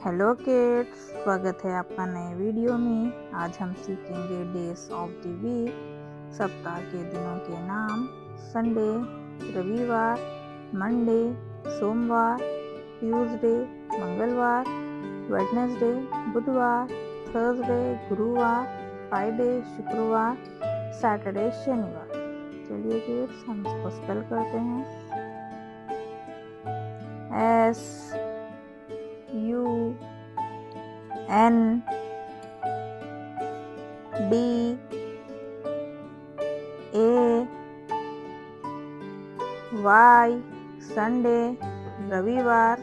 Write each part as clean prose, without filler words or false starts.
Hello kids, स्वागत है आपका नए वीडियो में। आज हम सीखेंगे डेज ऑफ द वीक, सप्ताह के दिनों के नाम। संडे रविवार, मंडे सोमवार, ट्यूसडे मंगलवार, वेडनेसडे बुधवार, थर्सडे गुरुवार, फ्राइडे शुक्रवार, सैटरडे शनिवार। चलिए किड्स, हम इसको स्पेल करते हैं। SUNDAY संडे रविवार।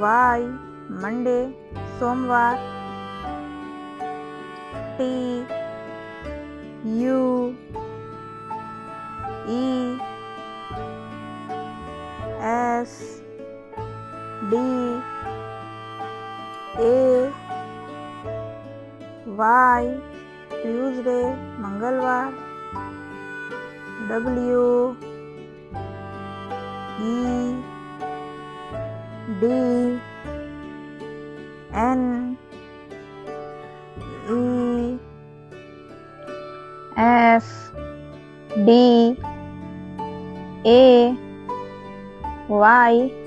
MONDAY मंडे सोमवार। TUESDAY ट्यूसडे मंगलवार। WEDNESDAY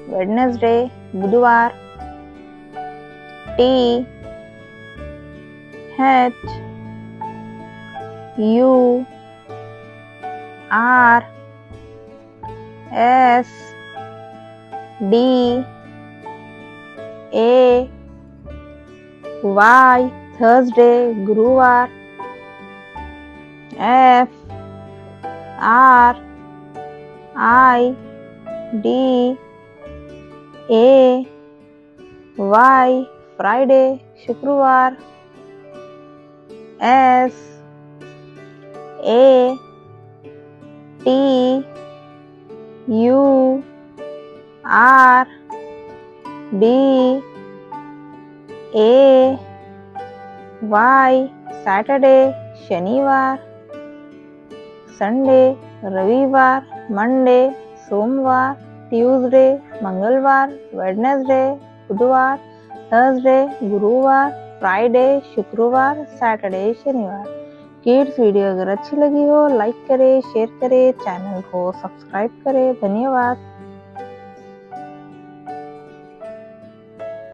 वेडनेसडे बुधवार। THURSDAY थर्सडे गुरुवार। FRIDAY फ्राइडे शुक्रवार। SATURDAY सैटरडे शनिवार। संडे रविवार, मंडे सोमवार, ट्यूसडे मंगलवार, वेडनेसडे बुधवार, थर्सडे गुरुवार, फ्राइडे शुक्रवार, सैटरडे शनिवार। किड्स, वीडियो अगर अच्छी लगी हो लाइक करें, शेयर करें, चैनल को सब्सक्राइब करें। धन्यवाद।